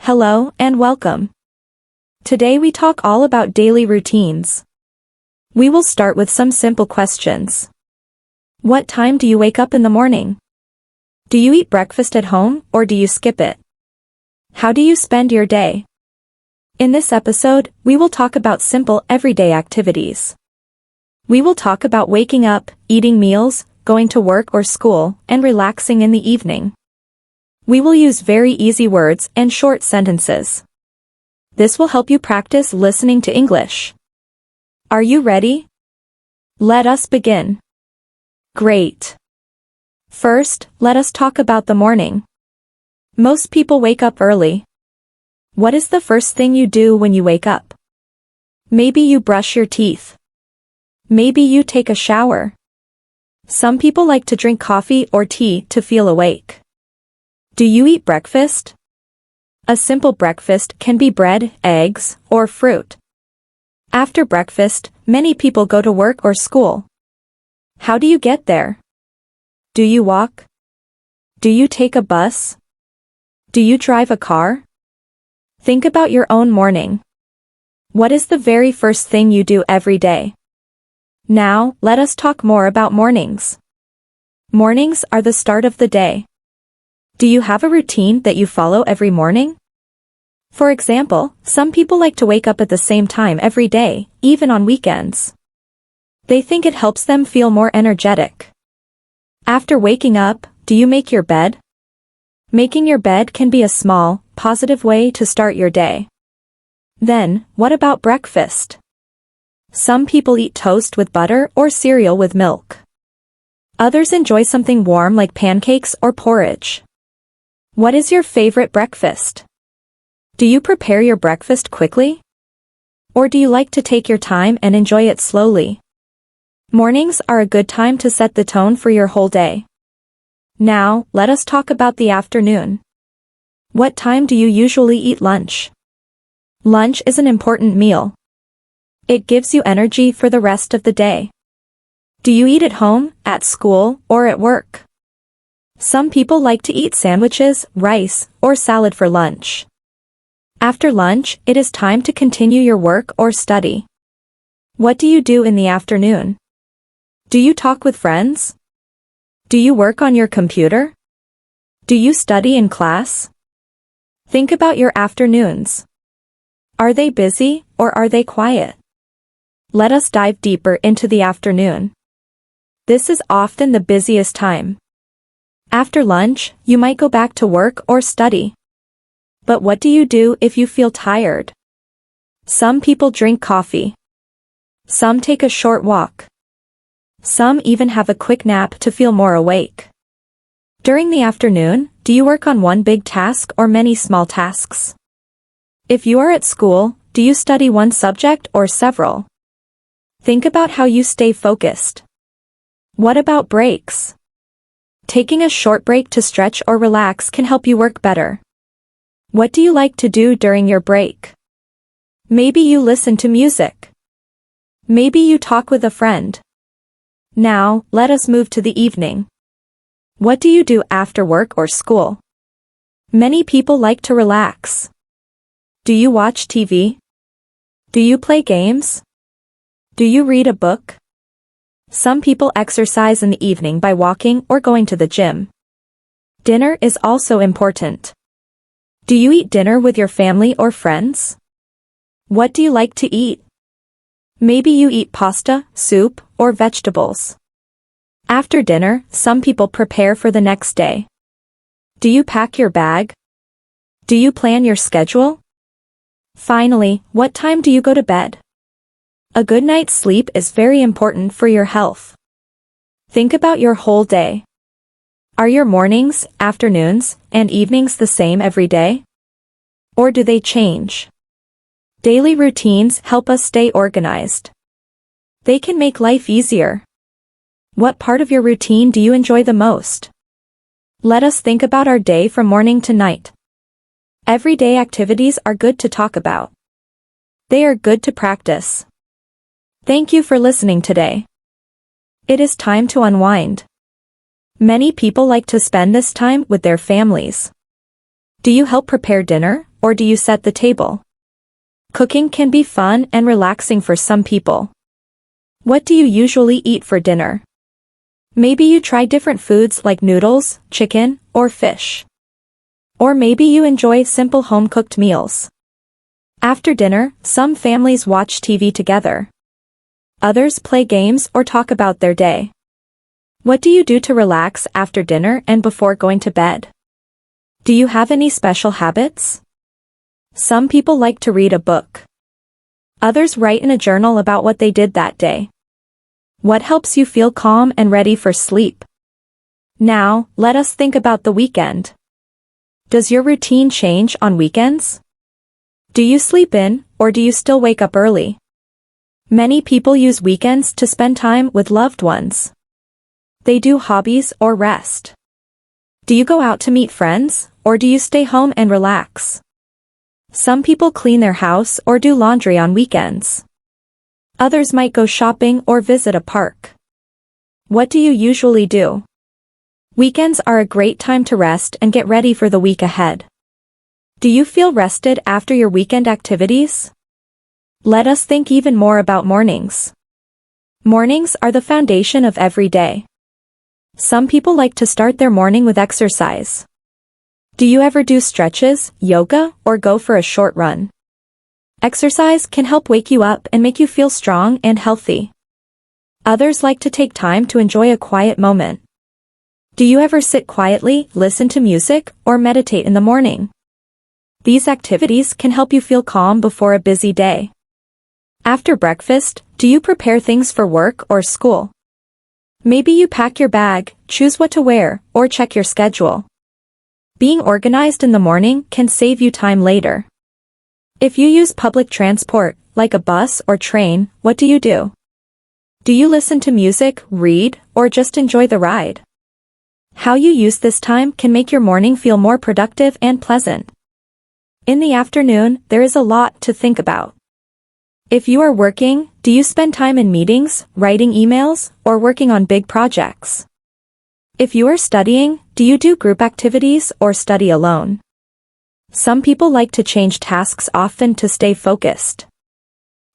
Hello and welcome. Today we talk all about daily routines. We will start with some simple questions. What time do you wake up in the morning? Do you eat breakfast at home or do you skip it? How do you spend your day? In this episode, we will talk about simple everyday activities. We will talk about waking up, eating meals, going to work or school, and relaxing in the evening. We will use very easy words and short sentences. This will help you practice listening to English. Are you ready? Let us begin. Great. First, let us talk about the morning. Most people wake up early. What is the first thing you do when you wake up? Maybe you brush your teeth. Maybe you take a shower. Some people like to drink coffee or tea to feel awake. Do you eat breakfast? A simple breakfast can be bread, eggs, or fruit. After breakfast, many people go to work or school. How do you get there? Do you walk? Do you take a bus? Do you drive a car? Think about your own morning. What is the very first thing you do every day? Now, let us talk more about mornings. Mornings are the start of the day. Do you have a routine that you follow every morning? For example, some people like to wake up at the same time every day, even on weekends. They think it helps them feel more energetic. After waking up, do you make your bed? Making your bed can be a small, positive way to start your day. Then, what about breakfast? Some people eat toast with butter or cereal with milk. Others enjoy something warm like pancakes or porridge. What is your favorite breakfast? Do you prepare your breakfast quickly? Or do you like to take your time and enjoy it slowly? Mornings are a good time to set the tone for your whole day. Now, let us talk about the afternoon. What time do you usually eat lunch? Lunch is an important meal. It gives you energy for the rest of the day. Do you eat at home, at school, or at work? Some people like to eat sandwiches, rice, or salad for lunch. After lunch, it is time to continue your work or study. What do you do in the afternoon? Do you talk with friends? Do you work on your computer? Do you study in class? Think about your afternoons. Are they busy, or are they quiet? Let us dive deeper into the afternoon. This is often the busiest time. After lunch, you might go back to work or study. But what do you do if you feel tired? Some people drink coffee. Some take a short walk. Some even have a quick nap to feel more awake. During the afternoon, do you work on one big task or many small tasks? If you are at school, do you study one subject or several? Think about how you stay focused. What about breaks? Taking a short break to stretch or relax can help you work better. What do you like to do during your break? Maybe you listen to music. Maybe you talk with a friend. Now, let us move to the evening. What do you do after work or school? Many people like to relax. Do you watch TV? Do you play games? Do you read a book? Some people exercise in the evening by walking or going to the gym. Dinner is also important. Do you eat dinner with your family or friends? What do you like to eat? Maybe you eat pasta, soup, or vegetables. After dinner, some people prepare for the next day. Do you pack your bag? Do you plan your schedule? Finally, what time do you go to bed? A good night's sleep is very important for your health. Think about your whole day. Are your mornings, afternoons, and evenings the same every day? Or do they change? Daily routines help us stay organized. They can make life easier. What part of your routine do you enjoy the most? Let us think about our day from morning to night. Everyday activities are good to talk about. They are good to practice. Thank you for listening today. It is time to unwind. Many people like to spend this time with their families. Do you help prepare dinner, or do you set the table? Cooking can be fun and relaxing for some people. What do you usually eat for dinner? Maybe you try different foods like noodles, chicken, or fish. Or maybe you enjoy simple home-cooked meals. After dinner, some families watch TV together. Others play games or talk about their day. What do you do to relax after dinner and before going to bed? Do you have any special habits? Some people like to read a book. Others write in a journal about what they did that day. What helps you feel calm and ready for sleep? Now, let us think about the weekend. Does your routine change on weekends? Do you sleep in, or do you still wake up early? Many people use weekends to spend time with loved ones. They do hobbies or rest. Do you go out to meet friends, or do you stay home and relax? Some people clean their house or do laundry on weekends. Others might go shopping or visit a park. What do you usually do? Weekends are a great time to rest and get ready for the week ahead. Do you feel rested after your weekend activities? Let us think even more about mornings. Mornings are the foundation of every day. Some people like to start their morning with exercise. Do you ever do stretches, yoga, or go for a short run? Exercise can help wake you up and make you feel strong and healthy. Others like to take time to enjoy a quiet moment. Do you ever sit quietly, listen to music, or meditate in the morning? These activities can help you feel calm before a busy day. After breakfast, do you prepare things for work or school? Maybe you pack your bag, choose what to wear, or check your schedule. Being organized in the morning can save you time later. If you use public transport, like a bus or train, what do you do? Do you listen to music, read, or just enjoy the ride? How you use this time can make your morning feel more productive and pleasant. In the afternoon, there is a lot to think about. If you are working, do you spend time in meetings, writing emails, or working on big projects? If you are studying, do you do group activities or study alone? Some people like to change tasks often to stay focused.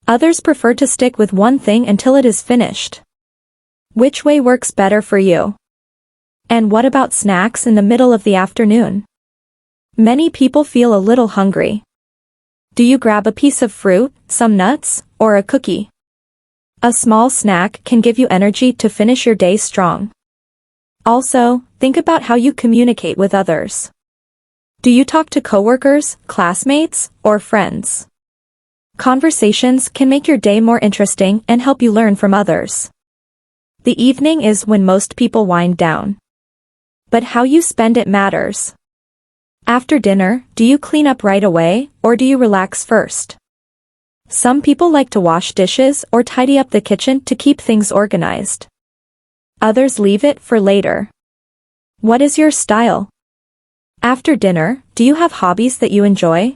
Others prefer to stick with one thing until it is finished. Which way works better for you? And what about snacks in the middle of the afternoon? Many people feel a little hungry. Do you grab a piece of fruit, some nuts, or a cookie? A small snack can give you energy to finish your day strong. Also, think about how you communicate with others. Do you talk to coworkers, classmates, or friends? Conversations can make your day more interesting and help you learn from others. The evening is when most people wind down. But how you spend it matters. After dinner, do you clean up right away, or do you relax first? Some people like to wash dishes or tidy up the kitchen to keep things organized. Others leave it for later. What is your style? After dinner, do you have hobbies that you enjoy?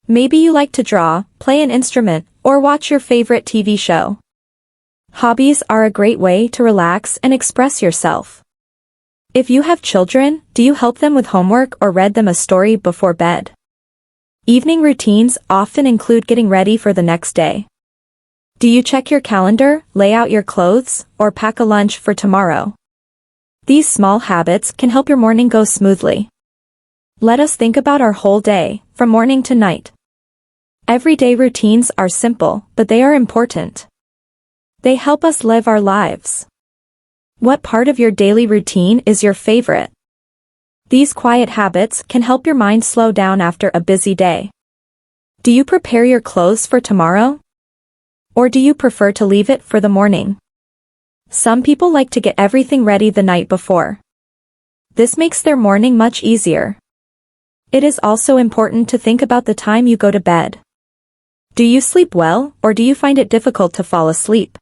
Maybe you like to draw, play an instrument, or watch your favorite TV show. Hobbies are a great way to relax and express yourself. If you have children, do you help them with homework or read them a story before bed? Evening routines often include getting ready for the next day. Do you check your calendar, lay out your clothes, or pack a lunch for tomorrow? These small habits can help your morning go smoothly. Let us think about our whole day, from morning to night. Everyday routines are simple, but they are important. They help us live our lives. What part of your daily routine is your favorite? These quiet habits can help your mind slow down after a busy day. Do you prepare your clothes for tomorrow? Or do you prefer to leave it for the morning? Some people like to get everything ready the night before. This makes their morning much easier. It is also important to think about the time you go to bed. Do you sleep well, or do you find it difficult to fall asleep?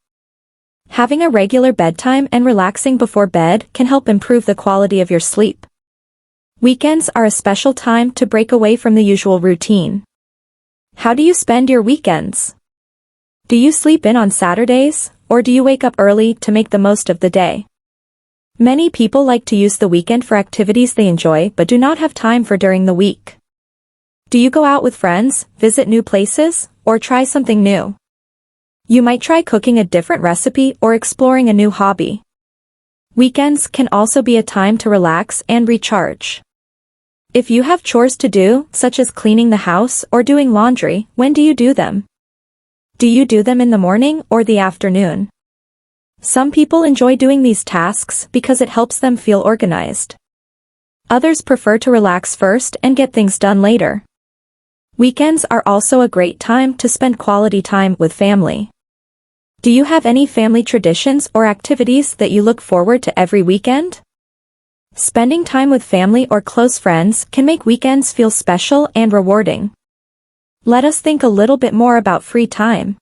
Having a regular bedtime and relaxing before bed can help improve the quality of your sleep. Weekends are a special time to break away from the usual routine. How do you spend your weekends? Do you sleep in on Saturdays, or do you wake up early to make the most of the day? Many people like to use the weekend for activities they enjoy but do not have time for during the week. Do you go out with friends, visit new places, or try something new? You might try cooking a different recipe or exploring a new hobby. Weekends can also be a time to relax and recharge. If you have chores to do, such as cleaning the house or doing laundry, when do you do them? Do you do them in the morning or the afternoon? Some people enjoy doing these tasks because it helps them feel organized. Others prefer to relax first and get things done later. Weekends are also a great time to spend quality time with family. Do you have any family traditions or activities that you look forward to every weekend? Spending time with family or close friends can make weekends feel special and rewarding. Let us think a little bit more about free time.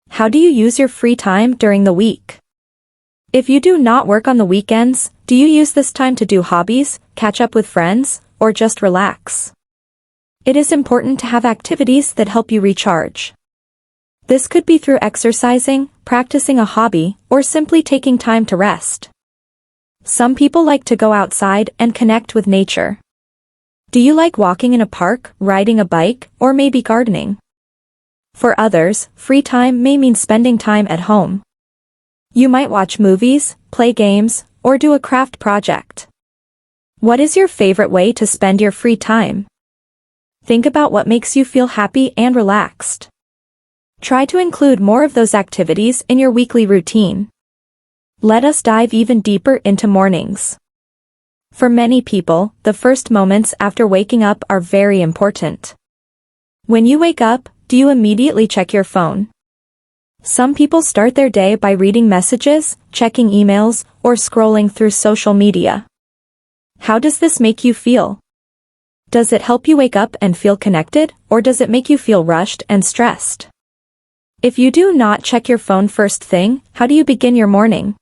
How do you use your free time during the week? If you do not work on the weekends, do you use this time to do hobbies, catch up with friends, or just relax? It is important to have activities that help you recharge. This could be through exercising, practicing a hobby, or simply taking time to rest. Some people like to go outside and connect with nature. Do you like walking in a park, riding a bike, or maybe gardening? For others, free time may mean spending time at home. You might watch movies, play games, or do a craft project. What is your favorite way to spend your free time? Think about what makes you feel happy and relaxed. Try to include more of those activities in your weekly routine. Let us dive even deeper into mornings. For many people, the first moments after waking up are very important. When you wake up, do you immediately check your phone? Some people start their day by reading messages, checking emails, or scrolling through social media. How does this make you feel? Does it help you wake up and feel connected, or does it make you feel rushed and stressed? If you do not check your phone first thing, how do you begin your morning?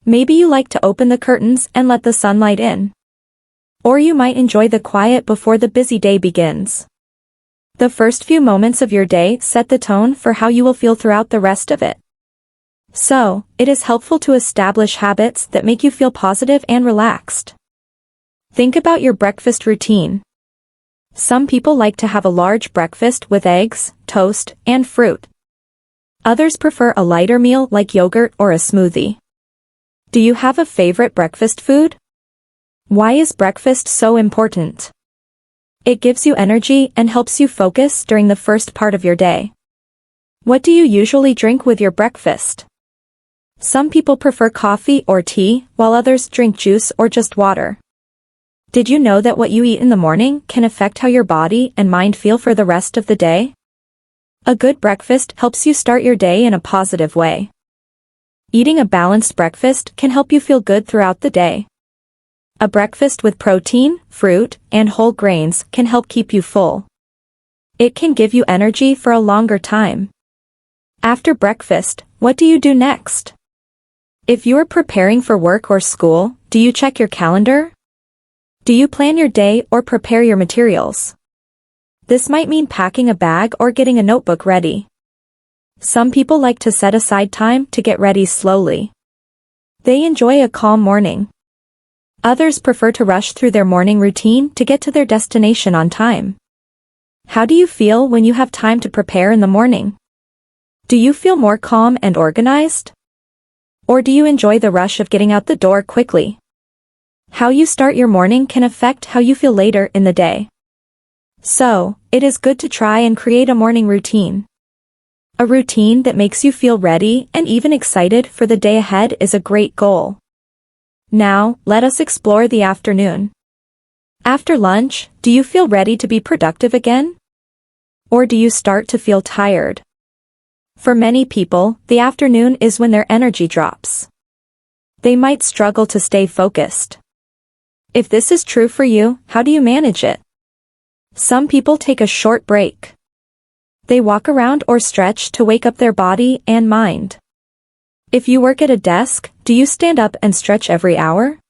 Maybe you like to open the curtains and let the sunlight in. Or you might enjoy the quiet before the busy day begins. The first few moments of your day set the tone for how you will feel throughout the rest of it. So, it is helpful to establish habits that make you feel positive and relaxed. Think about your breakfast routine. Some people like to have a large breakfast with eggs, toast, and fruit. Others prefer a lighter meal like yogurt or a smoothie. Do you have a favorite breakfast food? Why is breakfast so important? It gives you energy and helps you focus during the first part of your day. What do you usually drink with your breakfast? Some people prefer coffee or tea, while others drink juice or just water. Did you know that what you eat in the morning can affect how your body and mind feel for the rest of the day? A good breakfast helps you start your day in a positive way. Eating a balanced breakfast can help you feel good throughout the day. A breakfast with protein, fruit, and whole grains can help keep you full. It can give you energy for a longer time. After breakfast, what do you do next? If you are preparing for work or school, do you check your calendar? Do you plan your day or prepare your materials? This might mean packing a bag or getting a notebook ready. Some people like to set aside time to get ready slowly. They enjoy a calm morning. Others prefer to rush through their morning routine to get to their destination on time. How do you feel when you have time to prepare in the morning? Do you feel more calm and organized? Or do you enjoy the rush of getting out the door quickly? How you start your morning can affect how you feel later in the day. So, it is good to try and create a morning routine. A routine that makes you feel ready and even excited for the day ahead is a great goal. Now, let us explore the afternoon. After lunch, do you feel ready to be productive again? Or do you start to feel tired? For many people, the afternoon is when their energy drops. They might struggle to stay focused. If this is true for you, how do you manage it? Some people take a short break. They walk around or stretch to wake up their body and mind. If you work at a desk, do you stand up and stretch every hour?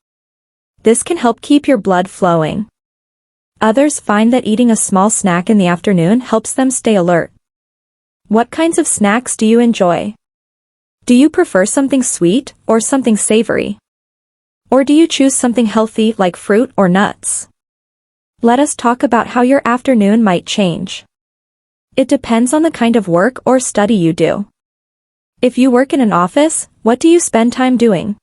This can help keep your blood flowing. Others find that eating a small snack in the afternoon helps them stay alert. What kinds of snacks do you enjoy? Do you prefer something sweet or something savory? Or do you choose something healthy like fruit or nuts? Let us talk about how your afternoon might change. It depends on the kind of work or study you do. If you work in an office, what do you spend time doing?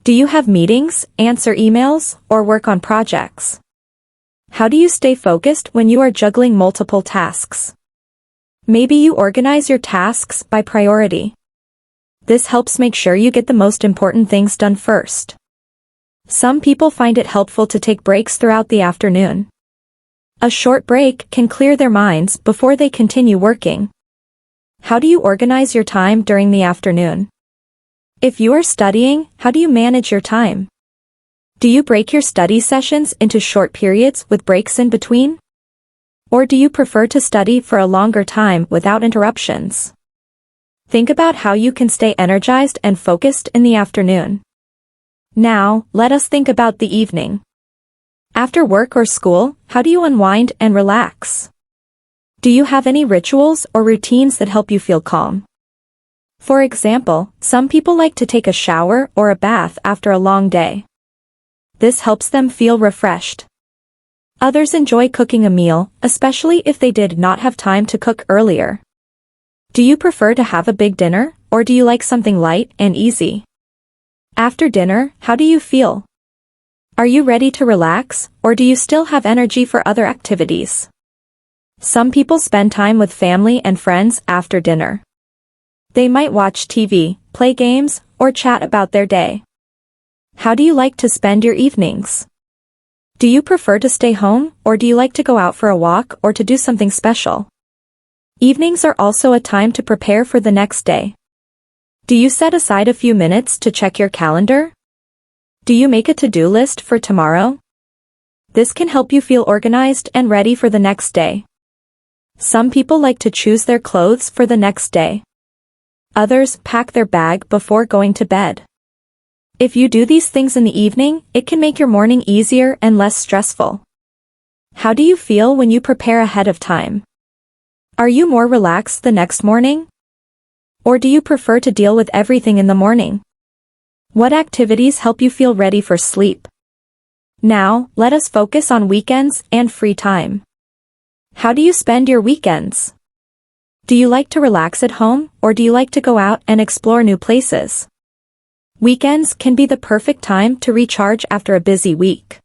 Do you have meetings, answer emails, or work on projects? How do you stay focused when you are juggling multiple tasks? Maybe you organize your tasks by priority. This helps make sure you get the most important things done first. Some people find it helpful to take breaks throughout the afternoon. A short break can clear their minds before they continue working. How do you organize your time during the afternoon? If you are studying, how do you manage your time? Do you break your study sessions into short periods with breaks in between? Or do you prefer to study for a longer time without interruptions? Think about how you can stay energized and focused in the afternoon. Now, let us think about the evening. After work or school, how do you unwind and relax? Do you have any rituals or routines that help you feel calm? For example, some people like to take a shower or a bath after a long day. This helps them feel refreshed. Others enjoy cooking a meal, especially if they did not have time to cook earlier. Do you prefer to have a big dinner, or do you like something light and easy? After dinner, how do you feel? Are you ready to relax, or do you still have energy for other activities? Some people spend time with family and friends after dinner. They might watch TV, play games, or chat about their day. How do you like to spend your evenings? Do you prefer to stay home, or do you like to go out for a walk or to do something special? Evenings are also a time to prepare for the next day. Do you set aside a few minutes to check your calendar? Do you make a to-do list for tomorrow? This can help you feel organized and ready for the next day. Some people like to choose their clothes for the next day. Others pack their bag before going to bed. If you do these things in the evening, it can make your morning easier and less stressful. How do you feel when you prepare ahead of time? Are you more relaxed the next morning? Or do you prefer to deal with everything in the morning? What activities help you feel ready for sleep? Now, let us focus on weekends and free time. How do you spend your weekends? Do you like to relax at home, or do you like to go out and explore new places? Weekends can be the perfect time to recharge after a busy week.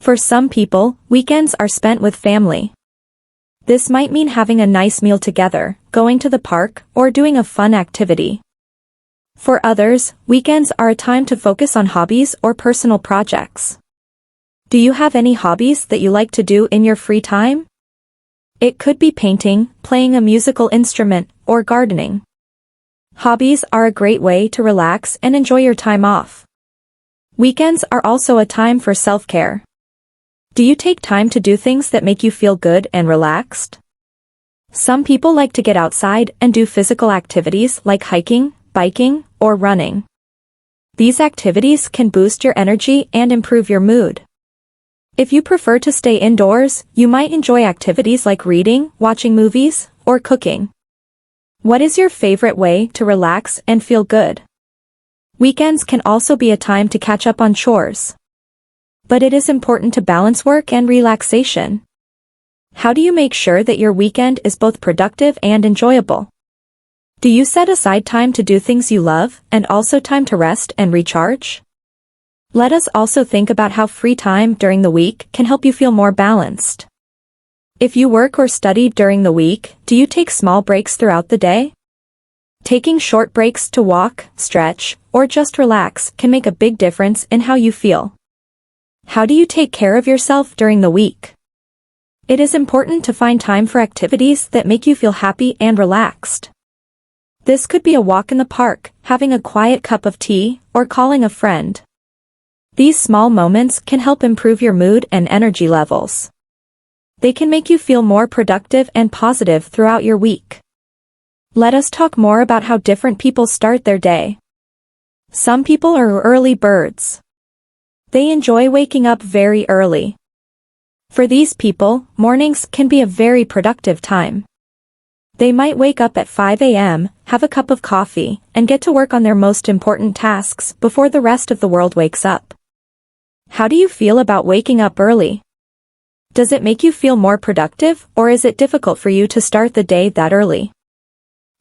For some people, weekends are spent with family. This might mean having a nice meal together, going to the park, or doing a fun activity. For others, weekends are a time to focus on hobbies or personal projects. Do you have any hobbies that you like to do in your free time? It could be painting, playing a musical instrument, or gardening. Hobbies are a great way to relax and enjoy your time off. Weekends are also a time for self-care. Do you take time to do things that make you feel good and relaxed? Some people like to get outside and do physical activities like hiking, biking, or running. These activities can boost your energy and improve your mood. If you prefer to stay indoors, you might enjoy activities like reading, watching movies, or cooking. What is your favorite way to relax and feel good? Weekends can also be a time to catch up on chores. But it is important to balance work and relaxation. How do you make sure that your weekend is both productive and enjoyable? Do you set aside time to do things you love, and also time to rest and recharge? Let us also think about how free time during the week can help you feel more balanced. If you work or study during the week, do you take small breaks throughout the day? Taking short breaks to walk, stretch, or just relax can make a big difference in how you feel. How do you take care of yourself during the week? It is important to find time for activities that make you feel happy and relaxed. This could be a walk in the park, having a quiet cup of tea, or calling a friend. These small moments can help improve your mood and energy levels. They can make you feel more productive and positive throughout your week. Let us talk more about how different people start their day. Some people are early birds. They enjoy waking up very early. For these people, mornings can be a very productive time. They might wake up at 5 a.m., have a cup of coffee, and get to work on their most important tasks before the rest of the world wakes up. How do you feel about waking up early? Does it make you feel more productive, or is it difficult for you to start the day that early?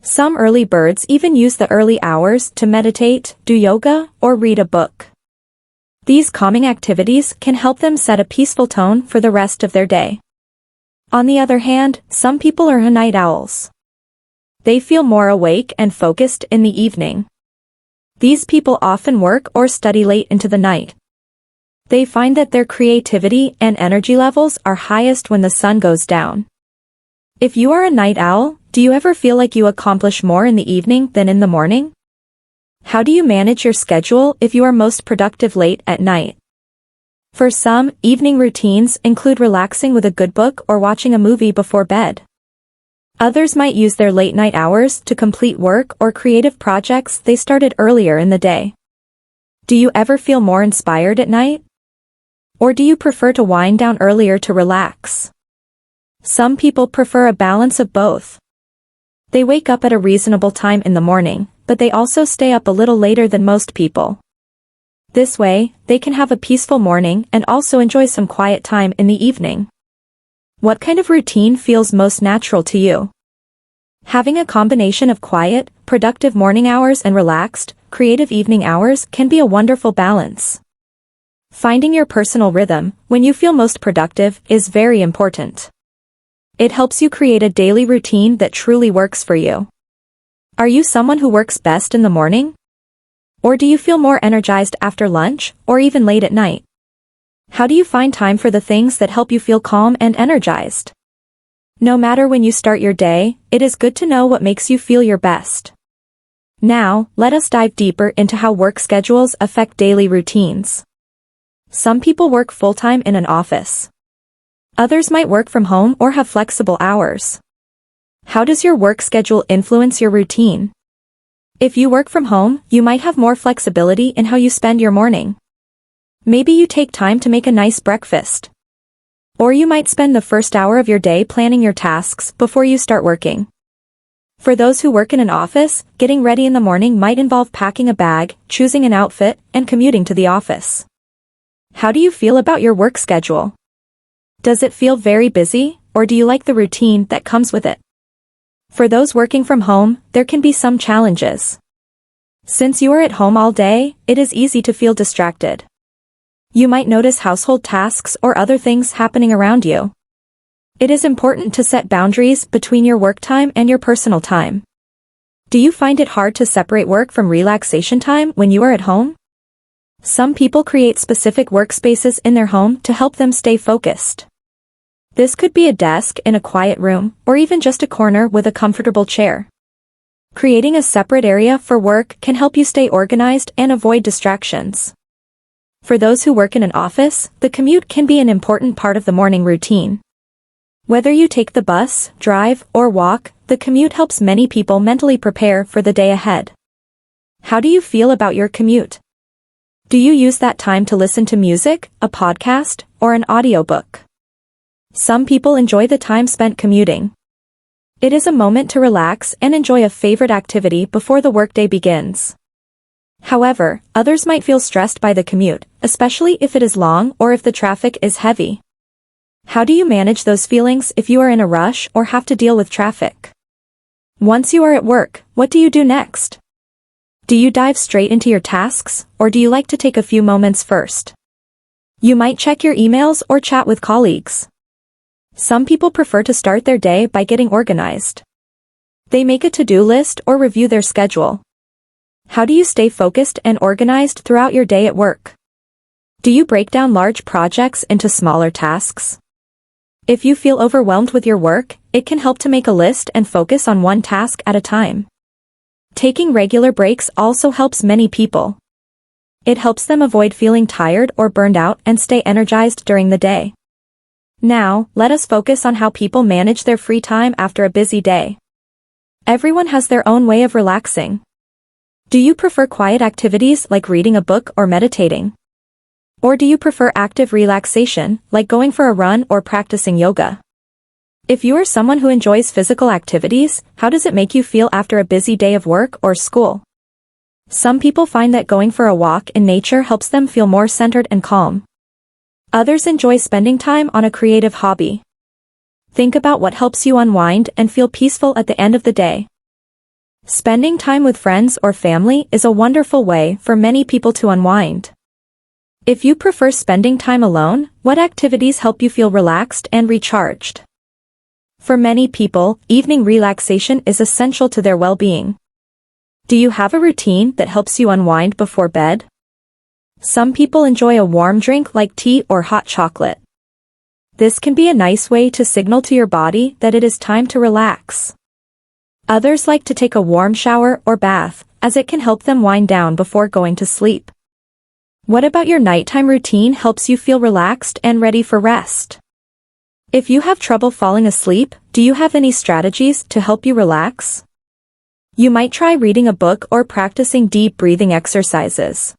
Some early birds even use the early hours to meditate, do yoga, or read a book. These calming activities can help them set a peaceful tone for the rest of their day. On the other hand, some people are night owls. They feel more awake and focused in the evening. These people often work or study late into the night. They find that their creativity and energy levels are highest when the sun goes down. If you are a night owl, do you ever feel like you accomplish more in the evening than in the morning? How do you manage your schedule if you are most productive late at night? For some, evening routines include relaxing with a good book or watching a movie before bed. Others might use their late night hours to complete work or creative projects they started earlier in the day. Do you ever feel more inspired at night? Or do you prefer to wind down earlier to relax? Some people prefer a balance of both. They wake up at a reasonable time in the morning, but they also stay up a little later than most people. This way, they can have a peaceful morning and also enjoy some quiet time in the evening. What kind of routine feels most natural to you? Having a combination of quiet, productive morning hours and relaxed, creative evening hours can be a wonderful balance. Finding your personal rhythm, when you feel most productive, is very important. It helps you create a daily routine that truly works for you. Are you someone who works best in the morning? Or do you feel more energized after lunch, or even late at night? How do you find time for the things that help you feel calm and energized? No matter when you start your day, it is good to know what makes you feel your best. Now, let us dive deeper into how work schedules affect daily routines. Some people work full-time in an office. Others might work from home or have flexible hours. How does your work schedule influence your routine? If you work from home, you might have more flexibility in how you spend your morning. Maybe you take time to make a nice breakfast. Or you might spend the first hour of your day planning your tasks before you start working. For those who work in an office, getting ready in the morning might involve packing a bag, choosing an outfit, and commuting to the office. How do you feel about your work schedule? Does it feel very busy, or do you like the routine that comes with it? For those working from home, there can be some challenges. Since you are at home all day, it is easy to feel distracted. You might notice household tasks or other things happening around you. It is important to set boundaries between your work time and your personal time. Do you find it hard to separate work from relaxation time when you are at home? Some people create specific workspaces in their home to help them stay focused. This could be a desk in a quiet room, or even just a corner with a comfortable chair. Creating a separate area for work can help you stay organized and avoid distractions. For those who work in an office, the commute can be an important part of the morning routine. Whether you take the bus, drive, or walk, the commute helps many people mentally prepare for the day ahead. How do you feel about your commute? Do you use that time to listen to music, a podcast, or an audiobook? Some people enjoy the time spent commuting. It is a moment to relax and enjoy a favorite activity before the workday begins. However, others might feel stressed by the commute, especially if it is long or if the traffic is heavy. How do you manage those feelings if you are in a rush or have to deal with traffic? Once you are at work, what do you do next? Do you dive straight into your tasks, or do you like to take a few moments first? You might check your emails or chat with colleagues. Some people prefer to start their day by getting organized. They make a to-do list or review their schedule. How do you stay focused and organized throughout your day at work? Do you break down large projects into smaller tasks? If you feel overwhelmed with your work, it can help to make a list and focus on one task at a time. Taking regular breaks also helps many people. It helps them avoid feeling tired or burned out and stay energized during the day. Now, let us focus on how people manage their free time after a busy day. Everyone has their own way of relaxing. Do you prefer quiet activities like reading a book or meditating? Or do you prefer active relaxation, like going for a run or practicing yoga? If you are someone who enjoys physical activities, how does it make you feel after a busy day of work or school? Some people find that going for a walk in nature helps them feel more centered and calm. Others enjoy spending time on a creative hobby. Think about what helps you unwind and feel peaceful at the end of the day. Spending time with friends or family is a wonderful way for many people to unwind. If you prefer spending time alone, what activities help you feel relaxed and recharged? For many people, evening relaxation is essential to their well-being. Do you have a routine that helps you unwind before bed? Some people enjoy a warm drink like tea or hot chocolate. This can be a nice way to signal to your body that it is time to relax. Others like to take a warm shower or bath, as it can help them wind down before going to sleep. What about your nighttime routine helps you feel relaxed and ready for rest? If you have trouble falling asleep, do you have any strategies to help you relax? You might try reading a book or practicing deep breathing exercises.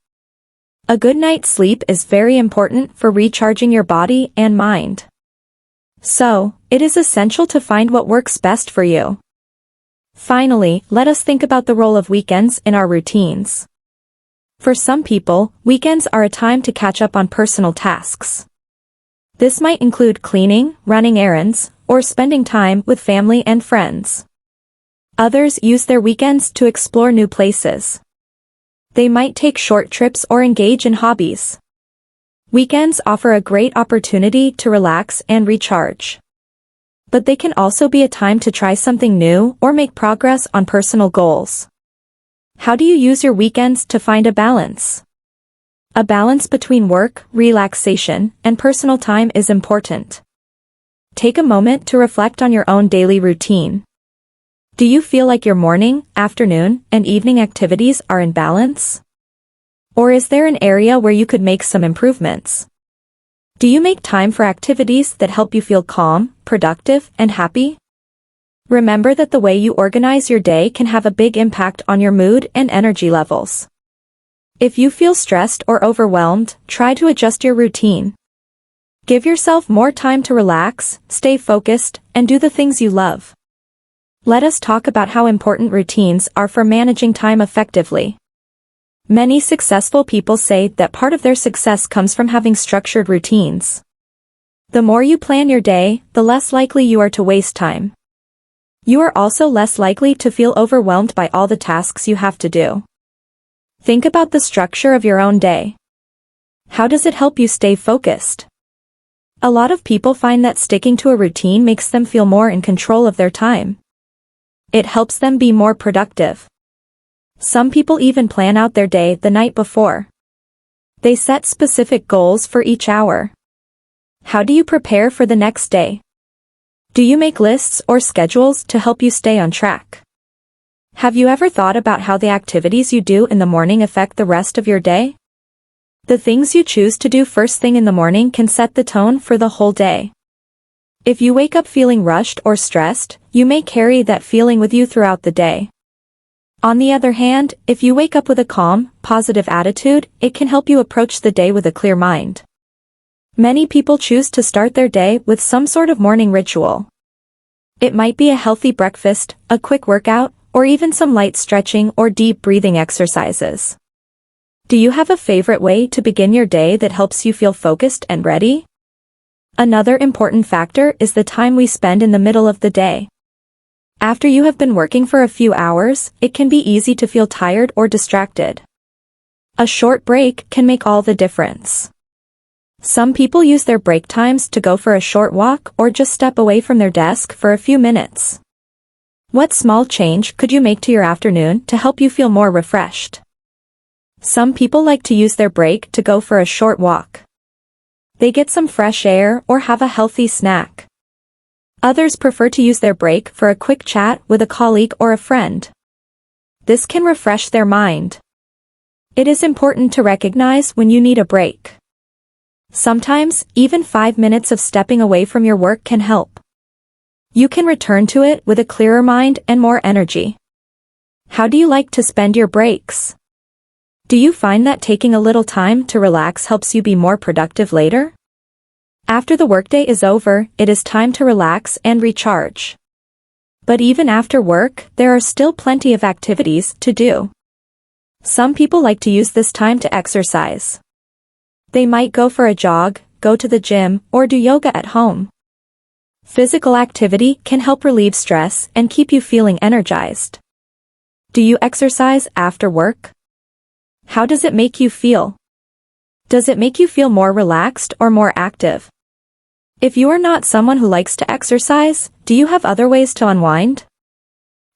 A good night's sleep is very important for recharging your body and mind. So, it is essential to find what works best for you. Finally, let us think about the role of weekends in our routines. For some people, weekends are a time to catch up on personal tasks. This might include cleaning, running errands, or spending time with family and friends. Others use their weekends to explore new places. They might take short trips or engage in hobbies. Weekends offer a great opportunity to relax and recharge. But they can also be a time to try something new or make progress on personal goals. How do you use your weekends to find a balance? A balance between work, relaxation, and personal time is important. Take a moment to reflect on your own daily routine. Do you feel like your morning, afternoon, and evening activities are in balance? Or is there an area where you could make some improvements? Do you make time for activities that help you feel calm, productive, and happy? Remember that the way you organize your day can have a big impact on your mood and energy levels. If you feel stressed or overwhelmed, try to adjust your routine. Give yourself more time to relax, stay focused, and do the things you love. Let us talk about how important routines are for managing time effectively. Many successful people say that part of their success comes from having structured routines. The more you plan your day, the less likely you are to waste time. You are also less likely to feel overwhelmed by all the tasks you have to do. Think about the structure of your own day. How does it help you stay focused? A lot of people find that sticking to a routine makes them feel more in control of their time. It helps them be more productive. Some people even plan out their day the night before. They set specific goals for each hour. How do you prepare for the next day? Do you make lists or schedules to help you stay on track? Have you ever thought about how the activities you do in the morning affect the rest of your day? The things you choose to do first thing in the morning can set the tone for the whole day. If you wake up feeling rushed or stressed, you may carry that feeling with you throughout the day. On the other hand, if you wake up with a calm, positive attitude, it can help you approach the day with a clear mind. Many people choose to start their day with some sort of morning ritual. It might be a healthy breakfast, a quick workout, or even some light stretching or deep breathing exercises. Do you have a favorite way to begin your day that helps you feel focused and ready? Another important factor is the time we spend in the middle of the day. After you have been working for a few hours, it can be easy to feel tired or distracted. A short break can make all the difference. Some people use their break times to go for a short walk or just step away from their desk for a few minutes. What small change could you make to your afternoon to help you feel more refreshed? Some people like to use their break to go for a short walk. They get some fresh air or have a healthy snack. Others prefer to use their break for a quick chat with a colleague or a friend. This can refresh their mind. It is important to recognize when you need a break. Sometimes, even 5 minutes of stepping away from your work can help. You can return to it with a clearer mind and more energy. How do you like to spend your breaks? Do you find that taking a little time to relax helps you be more productive later? After the workday is over, it is time to relax and recharge. But even after work, there are still plenty of activities to do. Some people like to use this time to exercise. They might go for a jog, go to the gym, or do yoga at home. Physical activity can help relieve stress and keep you feeling energized. Do you exercise after work? How does it make you feel? Does it make you feel more relaxed or more active? If you are not someone who likes to exercise, do you have other ways to unwind?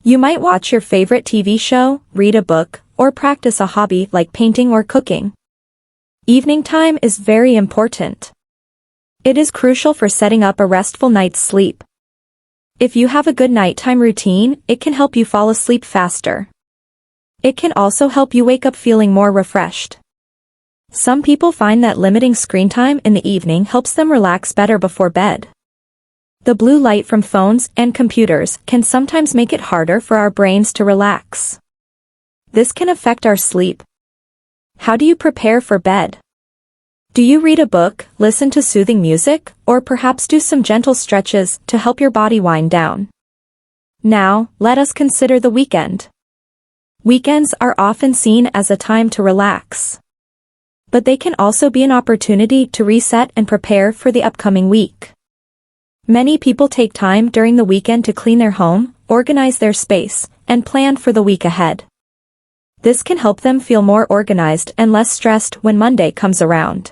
You might watch your favorite TV show, read a book, or practice a hobby like painting or cooking. Evening time is very important. It is crucial for setting up a restful night's sleep. If you have a good nighttime routine, it can help you fall asleep faster. It can also help you wake up feeling more refreshed. Some people find that limiting screen time in the evening helps them relax better before bed. The blue light from phones and computers can sometimes make it harder for our brains to relax. This can affect our sleep. How do you prepare for bed? Do you read a book, listen to soothing music, or perhaps do some gentle stretches to help your body wind down? Now, let us consider the weekend. Weekends are often seen as a time to relax. But they can also be an opportunity to reset and prepare for the upcoming week. Many people take time during the weekend to clean their home, organize their space, and plan for the week ahead. This can help them feel more organized and less stressed when Monday comes around.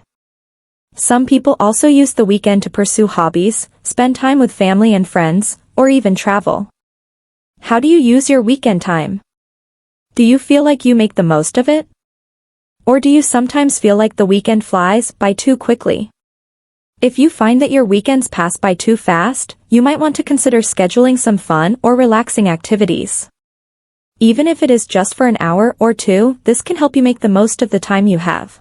Some people also use the weekend to pursue hobbies, spend time with family and friends, or even travel. How do you use your weekend time? Do you feel like you make the most of it? Or do you sometimes feel like the weekend flies by too quickly? If you find that your weekends pass by too fast, you might want to consider scheduling some fun or relaxing activities. Even if it is just for an hour or two, this can help you make the most of the time you have.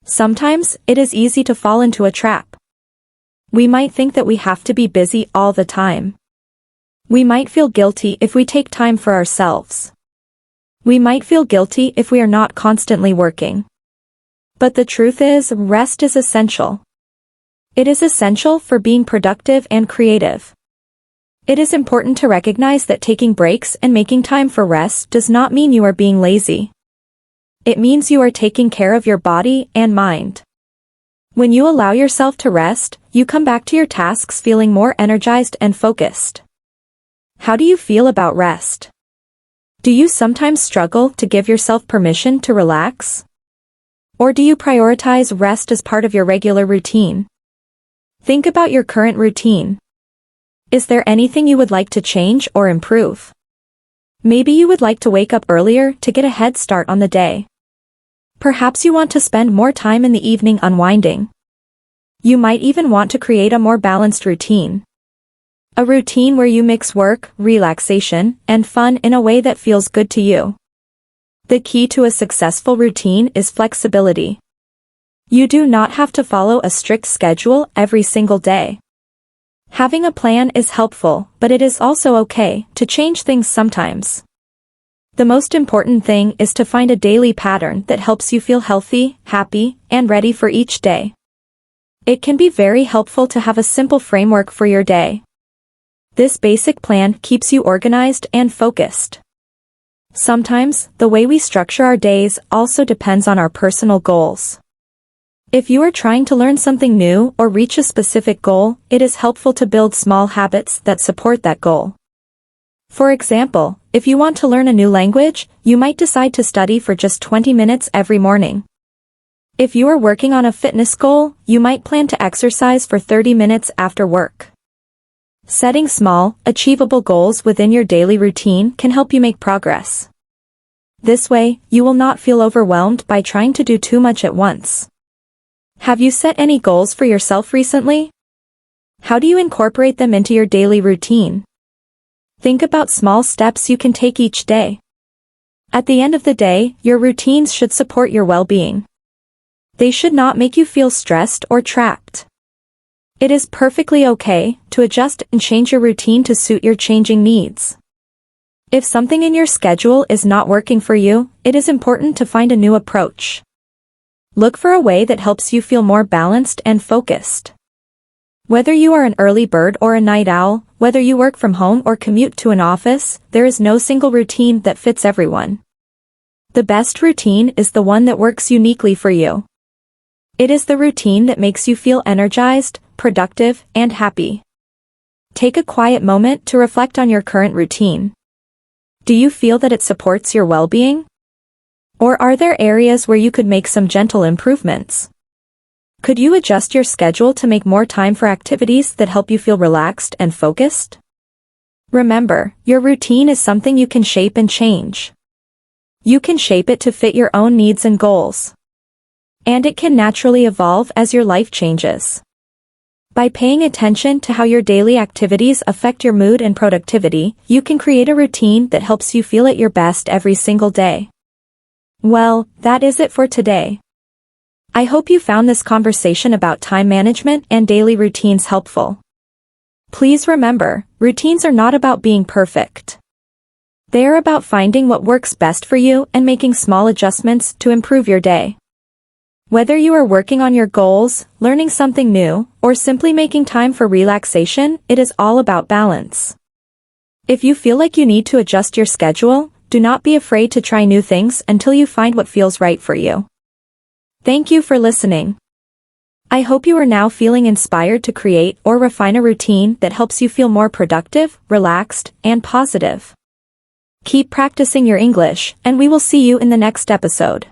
Sometimes, it is easy to fall into a trap. We might think that we have to be busy all the time. We might feel guilty if we take time for ourselves. We might feel guilty if we are not constantly working. But the truth is, rest is essential. It is essential for being productive and creative. It is important to recognize that taking breaks and making time for rest does not mean you are being lazy. It means you are taking care of your body and mind. When you allow yourself to rest, you come back to your tasks feeling more energized and focused. How do you feel about rest? Do you sometimes struggle to give yourself permission to relax? Or do you prioritize rest as part of your regular routine? Think about your current routine. Is there anything you would like to change or improve? Maybe you would like to wake up earlier to get a head start on the day. Perhaps you want to spend more time in the evening unwinding. You might even want to create a more balanced routine. A routine where you mix work, relaxation, and fun in a way that feels good to you. The key to a successful routine is flexibility. You do not have to follow a strict schedule every single day. Having a plan is helpful, but it is also okay to change things sometimes. The most important thing is to find a daily pattern that helps you feel healthy, happy, and ready for each day. It can be very helpful to have a simple framework for your day. This basic plan keeps you organized and focused. Sometimes, the way we structure our days also depends on our personal goals. If you are trying to learn something new or reach a specific goal, it is helpful to build small habits that support that goal. For example, if you want to learn a new language, you might decide to study for just 20 minutes every morning. If you are working on a fitness goal, you might plan to exercise for 30 minutes after work. Setting small, achievable goals within your daily routine can help you make progress. This way, you will not feel overwhelmed by trying to do too much at once. Have you set any goals for yourself recently? How do you incorporate them into your daily routine? Think about small steps you can take each day. At the end of the day, your routines should support your well-being. They should not make you feel stressed or trapped. It is perfectly okay to adjust and change your routine to suit your changing needs. If something in your schedule is not working for you, it is important to find a new approach. Look for a way that helps you feel more balanced and focused. Whether you are an early bird or a night owl, whether you work from home or commute to an office, there is no single routine that fits everyone. The best routine is the one that works uniquely for you. It is the routine that makes you feel energized, productive, and happy. Take a quiet moment to reflect on your current routine. Do you feel that it supports your well-being? Or are there areas where you could make some gentle improvements? Could you adjust your schedule to make more time for activities that help you feel relaxed and focused? Remember, your routine is something you can shape and change. You can shape it to fit your own needs and goals. And it can naturally evolve as your life changes. By paying attention to how your daily activities affect your mood and productivity, you can create a routine that helps you feel at your best every single day. Well, that is it for today. I hope you found this conversation about time management and daily routines helpful. Please remember, routines are not about being perfect. They are about finding what works best for you and making small adjustments to improve your day. Whether you are working on your goals, learning something new, or simply making time for relaxation, it is all about balance. If you feel like you need to adjust your schedule, do not be afraid to try new things until you find what feels right for you. Thank you for listening. I hope you are now feeling inspired to create or refine a routine that helps you feel more productive, relaxed, and positive. Keep practicing your English, and we will see you in the next episode.